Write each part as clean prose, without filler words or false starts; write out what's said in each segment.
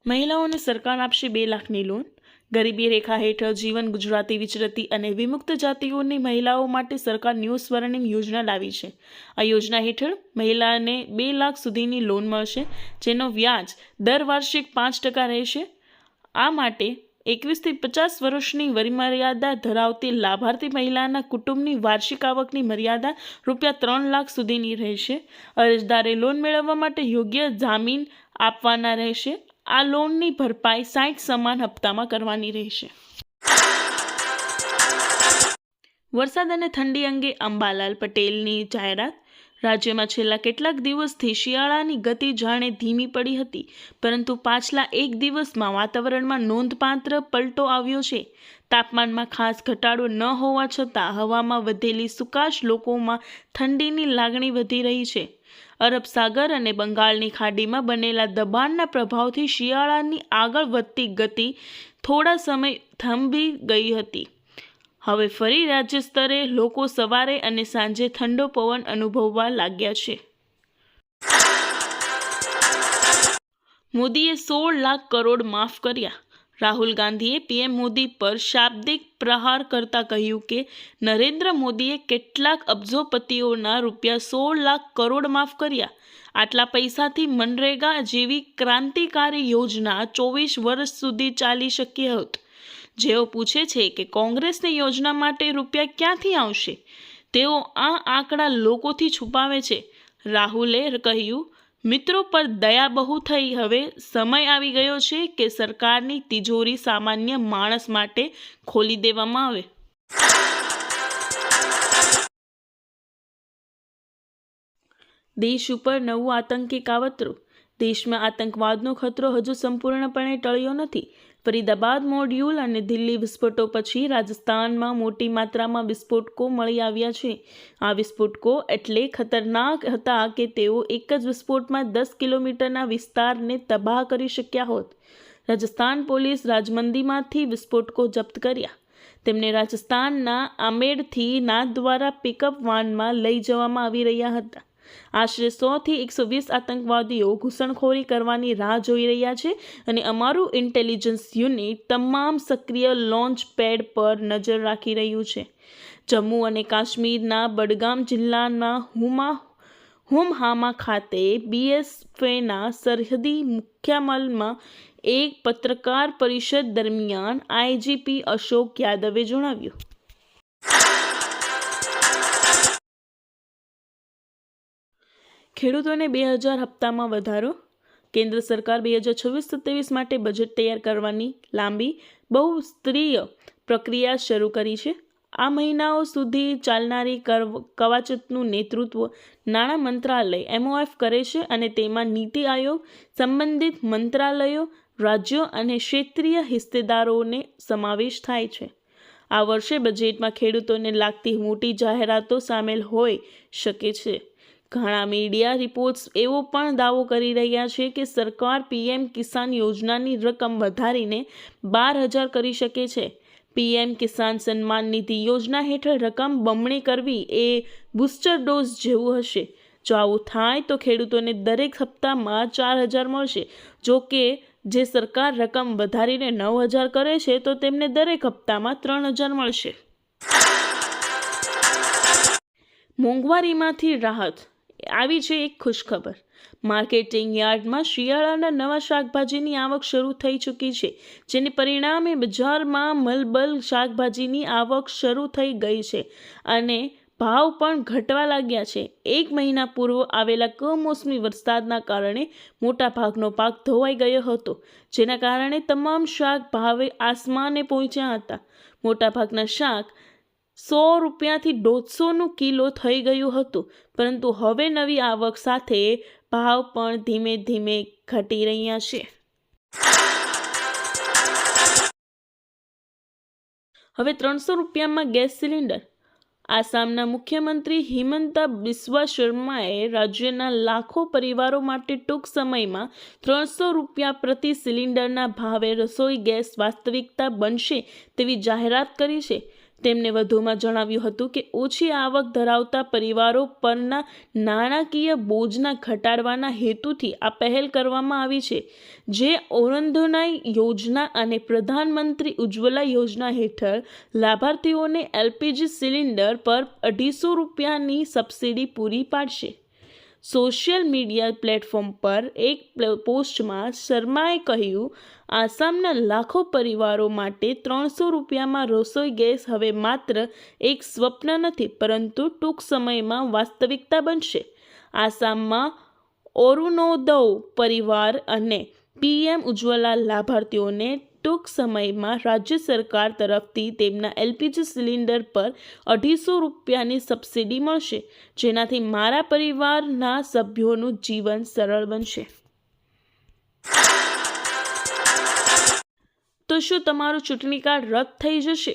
મહિલાઓને સરકાર આપશે 2 લાખની લોન। ગરીબી રેખા હેઠળ જીવન ગુજરાતી વિચરતી અને વિમુક્ત જાતિઓની મહિલાઓ માટે સરકાર ન્યૂ સ્વર્ણિમ યોજના લાવી છે। આ યોજના હેઠળ મહિલાને 2 લાખ સુધીની લોન મળશે, જેનો વ્યાજ દર વાર્ષિક 5% રહેશે। આ માટે 21 થી 50 વર્ષની વયમર્યાદા ધરાવતી લાભાર્થી મહિલાના કુટુંબની વાર્ષિક આવકની મર્યાદા ₹3 લાખ સુધીની રહેશે। અરજદારે લોન મેળવવા માટે યોગ્ય જામીન આપવાના રહેશે। આ લોનની ભરપાઈ 60 સમાન હપ્તામાં કરવાની રહેશે। વરસાદ અને ઠંડી અંગે અંબાલાલ પટેલની જાહેરાત। રાજ્યમાં છેલ્લા કેટલાક દિવસથી શિયાળાની ગતિ જાણે ધીમી પડી હતી, પરંતુ પાછલા એક દિવસમાં વાતાવરણમાં નોંધપાત્ર પલટો આવ્યો છે। તાપમાનમાં ખાસ ઘટાડો ન હોવા છતાં હવામાં વધેલી સૂકાશ લોકોમાં ઠંડીની લાગણી વધી રહી છે। અરબ સાગર અને બંગાળની ખાડીમાં બનેલા દબાણના પ્રભાવથી શિયાળાની આગળ વધતી ગતિ થોડા સમય થંભી ગઈ હતી। હવે ફરી રાજ્ય સ્તરે લોકો સવારે અને સાંજે ઠંડો પવન અનુભવવા લાગ્યા છે। મોદીએ 16 લાખ કરોડ માફ કર્યા। રાહુલ ગાંધીએ પીએમ મોદી પર શાબ્દિક પ્રહાર કરતા કહ્યું કે નરેન્દ્ર મોદીએ કેટલાક અબજોપતિઓના ₹16 લાખ કરોડ માફ કર્યા। આટલા પૈસાથી મનરેગા જેવી ક્રાંતિકારી યોજના 24 વર્ષ સુધી ચાલી શકી હોત। જેઓ પૂછે છે કે કોંગ્રેસની યોજના માટે રૂપિયા ક્યાંથી આવશે, તેઓ આ આંકડા લોકોથી છુપાવે છે। રાહુલે કહ્યું, મિત્રો પર દયા બહુ થઈ, હવે સમય આવી ગયો છે કે સરકારની તિજોરી સામાન્ય માણસ માટે ખોલી દેવામાં આવે। દેશ ઉપર નવું આતંકી કાવતરું। દેશમાં આતંકવાદનો ખતરો હજુ સંપૂર્ણપણે ટળ્યો નથી। ફરીદાબાદ મોડ્યુલ અને દિલ્હી વિસ્ફોટો પછી રાજસ્થાનમાં મોટી માત્રામાં વિસ્ફોટકો મળી આવ્યા છે। આ વિસ્ફોટકો એટલે ખતરનાક હતા કે તેઓ એક જ વિસ્ફોટમાં 10 કિલોમીટરના વિસ્તારને તબાહ કરી શક્યા હોત। રાજસ્થાન પોલીસ રાજમંદીમાંથી વિસ્ફોટકો જપ્ત કર્યા। તેમને રાજસ્થાનના આમેરથી નાથદ્વારા પિકઅપ વાનમાં લઈ જવામાં આવી રહ્યા હતા। આશરે 100 થી 120 આતંકવાદીઓ ઘૂસણખોરી કરવાની રાહ જોઈ રહ્યા છે અને અમારું ઇન્ટેલિજન્સ યુનિટ તમામ સક્રિય લોન્ચ પેડ પર નજર રાખી રહ્યું છે। જમ્મુ અને કાશ્મીરના બડગામ જિલ્લાના હુમહામા ખાતે બીએસએફના સરહદી મુખ્યામલમાં એક પત્રકાર પરિષદ દરમિયાન આઈજીપી અશોક યાદવે જણાવ્યું, ખેડૂતોને 2000 હપ્તામાં વધારો। કેન્દ્ર સરકાર 2026-27 માટે બજેટ તૈયાર કરવાની લાંબી બહુસ્તરીય પ્રક્રિયા શરૂ કરી છે। આ મહિનાઓ સુધી ચાલનારી કવાયતનું નેતૃત્વ નાણાં મંત્રાલય MOF કરે છે અને તેમાં નીતિ આયોગ, સંબંધિત મંત્રાલયો, રાજ્યો અને ક્ષેત્રીય હિસ્સેદારોને સમાવેશ થાય છે। આ વર્ષે બજેટમાં ખેડૂતોને લાગતી મોટી જાહેરાતો સામેલ હોઈ શકે છે। ઘણા મીડિયા રિપોર્ટ્સ એવો પણ દાવો કરી રહ્યા છે કે સરકાર પીએમ કિસાન યોજનાની રકમ વધારીને 12,000 કરી શકે છે। પીએમ કિસાન સન્માન નિધિ યોજના હેઠળ રકમ બમણી કરવી એ બૂસ્ટર ડોઝ જેવું હશે। જો આવું થાય તો ખેડૂતોને દરેક હપ્તામાં 4,000 મળશે। જો કે જે સરકાર રકમ વધારીને 9,000 કરે છે તો તેમને દરેક હપ્તામાં 3,000 મળશે। મોંઘવારીમાંથી રાહત આવી છે એક ખુશખબર। માર્કેટિંગ યાર્ડમાં શિયાળાના નવા શાકભાજીની આવક શરૂ થઈ ચૂકી છે, જેને પરિણામે બજારમાં મલબલ શાકભાજીની આવક શરૂ થઈ ગઈ છે અને ભાવ પણ ઘટવા લાગ્યા છે। એક મહિના પૂર્વે આવેલા કમોસમી વરસાદના કારણે મોટાભાગનો પાક ધોવાઈ ગયો હતો, જેના કારણે તમામ શાક ભાવે આસમાને પહોંચ્યા હતા। મોટાભાગના શાક ₹100 થી 150 કિલો થઈ ગયું હતું, પરંતુ હવે નવી આવક સાથે ભાવ પણ ધીમે ધીમે ઘટી રહ્યા છે। હવે ₹300 ગેસ સિલિન્ડર। આસામના મુખ્યમંત્રી હિમંતા બિસ્વા શર્માએ રાજ્યના લાખો પરિવારો માટે ટૂંક સમયમાં ₹300 પ્રતિ સિલિન્ડરના ભાવે રસોઈ ગેસ વાસ્તવિકતા બનશે તેવી જાહેરાત કરી છે। તેમણે વધુમાં જણાવ્યું હતું કે ઓછી આવક ધરાવતા પરિવારો પરના નાણાકીય બોજના ઘટાડવાના હેતુથી આ પહેલ કરવામાં આવી છે, જે અરુણોદય યોજના અને પ્રધાનમંત્રી ઉજ્જવલા યોજના હેઠળ લાભાર્થીઓને એલપીજી સિલિન્ડર પર 250 રૂપિયાની સબસિડી પૂરી પાડશે. સોશિયલ મીડિયા પ્લેટફોર્મ પર એક પોસ્ટમાં શર્માએ કહ્યું, આસામના લાખો પરિવારો માટે 300 રૂપિયામાં રસોઈ ગેસ હવે માત્ર એક સ્વપ્ન નથી, પરંતુ ટૂંક સમયમાં વાસ્તવિકતા બનશે. આસામમાં અરુણોદય પરિવાર અને પીએમ ઉજ્જવલા લાભાર્થીઓને ટૂંક સમયમાં રાજ્ય સરકાર તરફથી તેમના એલપીજી સિલિન્ડર પર 250 રૂપિયાની સબસિડી મળશે, જેનાથી મારા પરિવારના સભ્યોનું જીવન સરળ બનશે. તો શું તમારું ચૂંટણી કાર્ડ રદ થઈ જશે?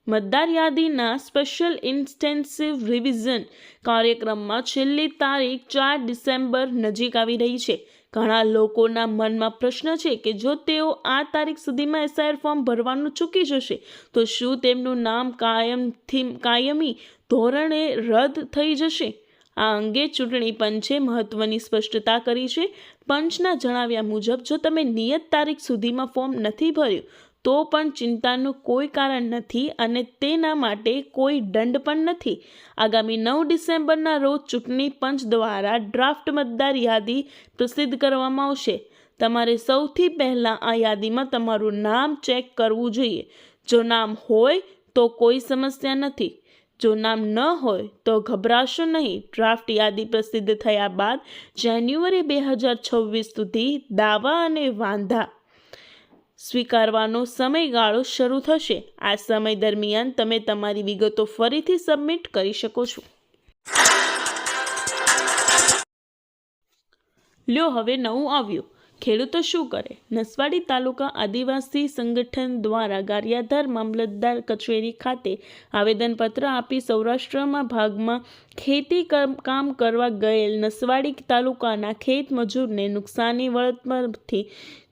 મતદાર યાદીના સ્પેશિયલ ઇન્ટેન્સિવ રિવિઝન કાર્યક્રમમાં છેલ્લી તારીખ 4 ડિસેમ્બર નજીક આવી રહી છે. ઘણા લોકોના મનમાં પ્રશ્ન છે કે જો તેઓ આ તારીખ સુધીમાં એસઆઈઆર ફોર્મ ભરવાનું ચૂકી જશે તો શું તેમનું નામ કાયમી ધોરણે રદ થઈ જશે? આ અંગે ચૂંટણી પંચે મહત્વની સ્પષ્ટતા કરી છે. પંચના જણાવ્યા મુજબ જો તમે નિયત તારીખ સુધીમાં ફોર્મ નથી ભર્યું તો પણ ચિંતાનું કોઈ કારણ નથી અને તેના માટે કોઈ દંડ પણ નથી. આગામી 9 ડિસેમ્બરના રોજ ચૂંટણી પંચ દ્વારા ડ્રાફ્ટ મતદાર યાદી પ્રસિદ્ધ કરવામાં આવશે. તમારે સૌથી પહેલાં આ યાદીમાં તમારું નામ ચેક કરવું જોઈએ. જો નામ હોય તો કોઈ સમસ્યા નથી. જો નામ ન હોય તો ગભરાશો નહીં. ડ્રાફ્ટ યાદી પ્રસિદ્ધ થયા બાદ જાન્યુઆરી 2026 સુધી દાવા અને વાંધા સ્વીકારવાનો સમયગાળો શરૂ થશે. આ સમય દરમિયાન તમે તમારી વિગતો ફરીથી સબમિટ કરી શકો છો. લ્યો હવે નવું આવ્યું. ખેડૂતો શું કરે? નસવાડી તાલુકા આદિવાસી સંગઠન દ્વારા ગારિયાધાર મામલતદાર કચેરી ખાતે આવેદનપત્ર આપી સૌરાષ્ટ્રમાં ભાગમાં ખેતી કામ કરવા ગયેલ નસવાડી તાલુકાના ખેત મજૂરને નુકસાની વળતરથી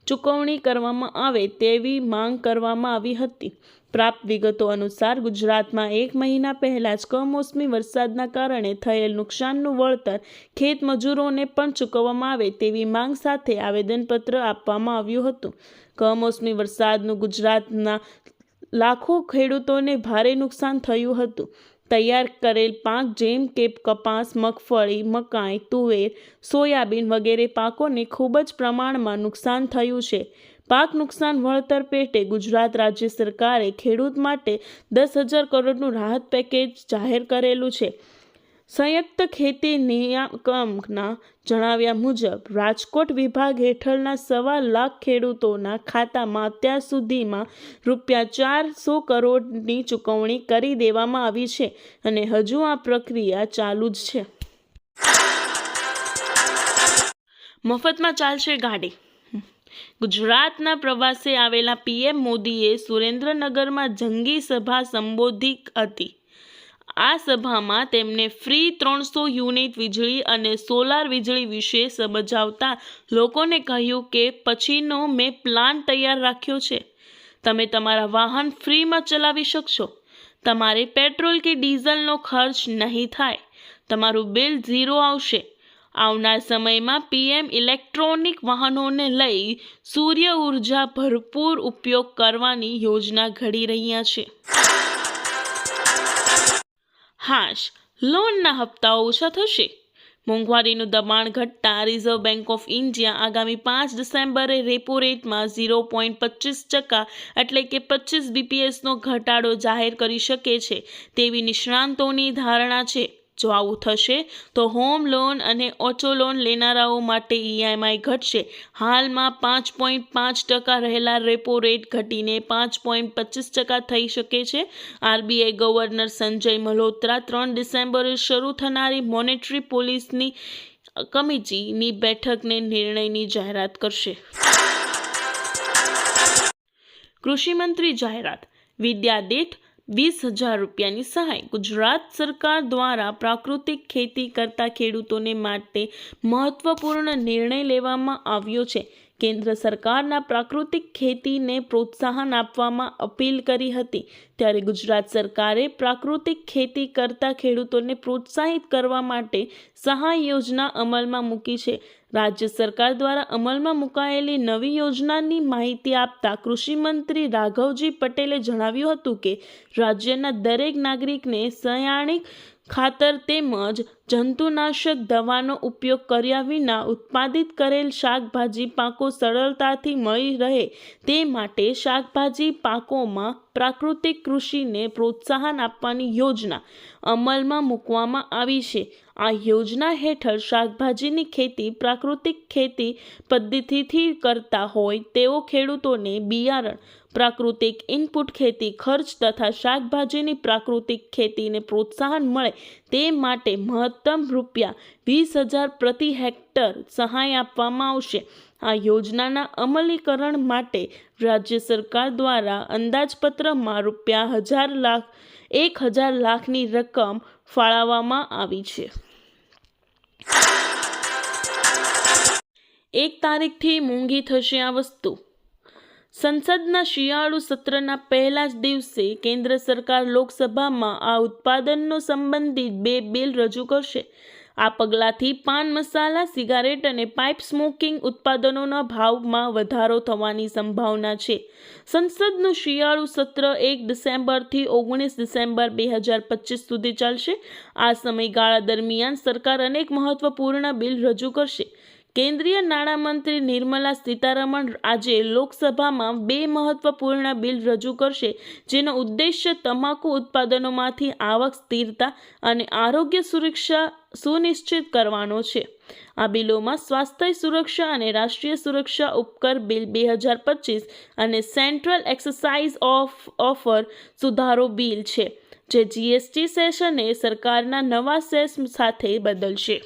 ચૂકવણી કરવામાં આવે તેવી માંગ કરવામાં આવી હતી. પ્રાપ્ત વિગતો અનુસાર ગુજરાતમાં 1 મહિના પહેલાં જ કમોસમી વરસાદના કારણે થયેલ નુકસાનનું વળતર ખેત મજૂરોને પણ ચૂકવવામાં આવે તેવી માંગ સાથે આવેદનપત્ર આપવામાં આવ્યું હતું. કમોસમી વરસાદનું ગુજરાતના લાખો ખેડૂતોને ભારે નુકસાન થયું હતું. તૈયાર કરેલ પાક જેમ કે કપાસ, મગફળી, મકાઈ, તુવેર, સોયાબીન વગેરે પાકોને ખૂબ જ પ્રમાણમાં નુકસાન થયું છે. પાક નુકસાન વળતર પેટે ગુજરાત રાજ્ય સરકારે ખેડૂત માટે 10,000 કરોડનું રાહત પેકેજ જાહેર કરેલું છે. સંયુક્ત ખેતી નિયામકના જણાવ્યા મુજબ રાજકોટ વિભાગ હેઠળના 1.25 લાખ ખેડૂતોના ખાતામાં અત્યાર સુધીમાં ₹400 કરોડની ચૂકવણી કરી દેવામાં આવી છે અને હજુ આ પ્રક્રિયા ચાલુ જ છે. મફતમાં ચાલશે ગાડી. ગુજરાતના પ્રવાસે આવેલા પીએમ મોદીએ સુરેન્દ્રનગરમાં જંગી સભા સંબોધી હતી. આ સભામાં તેમણે ફ્રી 300 યુનિટ વીજળી અને સોલાર વીજળી વિશે સમજાવતા લોકોને કહ્યું કે પછીનો મેં પ્લાન તૈયાર રાખ્યો છે. તમે તમારા વાહન ફ્રીમાં ચલાવી શકશો. તમારે પેટ્રોલ કે ડીઝલનો ખર્ચ નહીં થાય. તમારું બિલ 0 આવશે. આવનાર સમયમાં પીએમ ઇલેક્ટ્રોનિક વાહનોને લઈ સૂર્ય ઉર્જા ભરપૂર ઉપયોગ કરવાની યોજના ઘડી રહ્યા છે. હાશ, લોનના હપ્તાઓ ઓછા થશે. મોંઘવારીનું દબાણ ઘટતા રિઝર્વ બેંક ઓફ ઇન્ડિયા આગામી 5 ડિસેમ્બરે રેપો રેટમાં 0.25% એટલે કે 25 BPSનો ઘટાડો જાહેર કરી શકે છે તેવી નિષ્ણાંતોની ધારણા છે. જો આવું થશે તો હોમ લોન અને ઓટો લોન લેનારાઓ માટે EMI ઘટશે. હાલમાં 5.5% રહેલા રેપો રેટ ઘટીને 5.25% થઈ શકે છે. RBI ગવર્નર સંજય મલ્હોત્રા 3 ડિસેમ્બરે શરૂ થનારી મોનેટરી પોલિસીની કમિટીની બેઠકને નિર્ણયની જાહેરાત કરશે. કૃષિમંત્રી જાહેરાત. વિદ્યા દીઠ 20,000 રૂપિયાની સહાય. ગુજરાત સરકાર દ્વારા પ્રાકૃતિક ખેતી કરતા ખેડૂતોને માટે મહત્વપૂર્ણ નિર્ણય લેવામાં આવ્યો છે. કેન્દ્ર સરકારના પ્રાકૃતિક ખેતીને પ્રોત્સાહન આપવામાં અપીલ કરી હતી, ત્યારે ગુજરાત સરકારે પ્રાકૃતિક ખેતી કરતા ખેડૂતોને પ્રોત્સાહિત કરવા માટે સહાય યોજના અમલમાં મૂકી છે. રાજ્ય સરકાર દ્વારા અમલમાં મુકાયેલી નવી યોજનાની માહિતી આપતા કૃષિમંત્રી રાઘવજી પટેલે જણાવ્યું હતું કે રાજ્યના દરેક નાગરિકને સયાણિક ખાતર તેમજ જંતુનાશક દવાનો ઉપયોગ કર્યા વિના ઉત્પાદિત કરેલ શાકભાજી પાકો સરળતાથી મળી રહે તે માટે શાકભાજી પાકોમાં પ્રાકૃતિક કૃષિને પ્રોત્સાહન આપવાની યોજના અમલમાં મૂકવામાં આવી છે. આ યોજના હેઠળ શાકભાજીની ખેતી પ્રાકૃતિક ખેતી પદ્ધતિથી કરતા હોય તેઓ ખેડૂતોને બિયારણ, પ્રાકૃતિક ઇનપુટ ખેતી ખર્ચ તથા શાકભાજીની પ્રાકૃતિક ખેતીને પ્રોત્સાહન મળે તે માટે મહત્તમ ₹20,000 પ્રતિ હેક્ટર સહાય આપવામાં આવશે. આ યોજનાના અમલીકરણ માટે રાજ્ય સરકાર દ્વારા અંદાજપત્રમાં ₹1,000 લાખની રકમ ફાળવવામાં આવી છે. 1 તારીખથી મોંઘી થશે આ વસ્તુ. સંસદના શિયાળુ સત્રના પહેલા જ દિવસે કેન્દ્ર સરકાર લોકસભામાં આ ઉત્પાદનો સંબંધિત 2 બિલ રજૂ કરશે. આ પગલાંથી પાન મસાલા, સિગારેટ અને પાઇપ સ્મોકિંગ ઉત્પાદનોના ભાવમાં વધારો થવાની સંભાવના છે. સંસદનું શિયાળુ સત્ર 1 ડિસેમ્બરથી 19 ડિસેમ્બર 2025 સુધી ચાલશે. આ સમયગાળા દરમિયાન સરકાર અનેક મહત્વપૂર્ણ બિલ રજૂ કરશે. કેન્દ્રીય નાણામંત્રી નિર્મલા સીતારમણ આજે લોકસભામાં 2 મહત્વપૂર્ણ બિલ રજૂ કરશે, જેનો ઉદ્દેશ્ય તમાકુ ઉત્પાદનોમાંથી આવક સ્થિરતા અને આરોગ્ય સુરક્ષા સુનિશ્ચિત કરવાનો છે. આ બિલોમાં સ્વાસ્થ્ય સુરક્ષા અને રાષ્ટ્રીય સુરક્ષા ઉપકર બિલ 2025 અને સેન્ટ્રલ એક્સાઇઝ ઓફર સુધારો બિલ છે, જે જીએસટી સેશને સરકારના નવા સેસ સાથે બદલશે.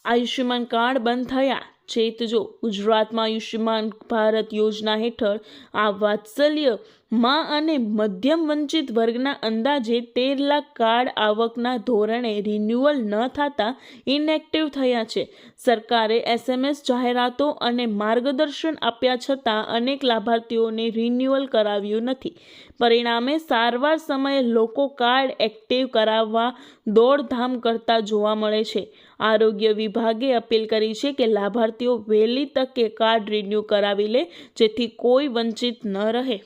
આયુષ્યમાન કાર્ડ બંધ થયા ચેતજો. ગુજરાતમાં આયુષ્યમાન ભારત યોજના હેઠળ આ વાત્સલ્ય માં અને મધ્યમ વંચિત વર્ગના અંદાજે 13 લાખ કાર્ડ આવકના ધોરણે રિન્યુઅલ ન થતાં ઇનએક્ટિવ થયા છે. સરકારે SMS જાહેરાતો અને માર્ગદર્શન આપ્યા છતાં અનેક લાભાર્થીઓને રિન્યુઅલ કરાવ્યું નથી. પરિણામે સારવાર સમયે લોકો કાર્ડ એક્ટિવ કરાવવા દોડધામ કરતા જોવા મળે છે. આરોગ્ય વિભાગે અપીલ કરી છે કે લાભાર્થીઓ વહેલી તકે કાર્ડ રિન્યૂ કરાવી લે, જેથી કોઈ વંચિત ન રહે.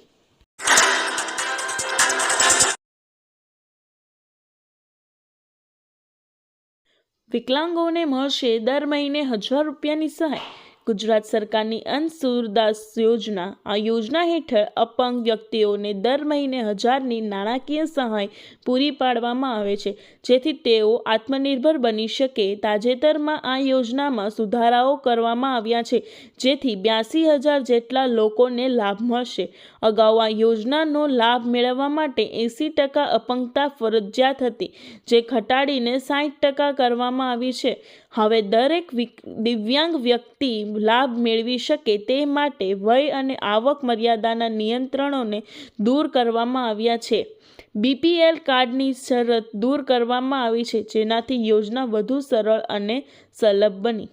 વિકલાંગોને મળશે દર મહિને ₹1,000ની સહાય. ગુજરાત સરકારની અંત્યોદય યોજના. આ યોજના હેઠળ અપંગ વ્યક્તિઓને દર મહિને 1,000ની નાણાકીય સહાય પૂરી પાડવામાં આવે છે, જેથી તેઓ આત્મનિર્ભર બની શકે. તાજેતરમાં આ યોજનામાં સુધારાઓ કરવામાં આવ્યા છે, જેથી 82,000 જેટલા લોકોને લાભ મળશે. અગાઉ આ યોજનાનો લાભ મેળવવા માટે 80% અપંગતા ફરજિયાત હતી, જે ઘટાડીને 60% કરવામાં આવી છે. હવે દરેક દિવ્યાંગ વ્યક્તિ લાભ મેળવી શકે તે માટે વય અને આવક મર્યાદાના નિયંત્રણોને દૂર કરવામાં આવ્યા છે. BPL કાર્ડની શરત દૂર કરવામાં આવી છે, જેનાથી યોજના વધુ સરળ અને સુલભ બની.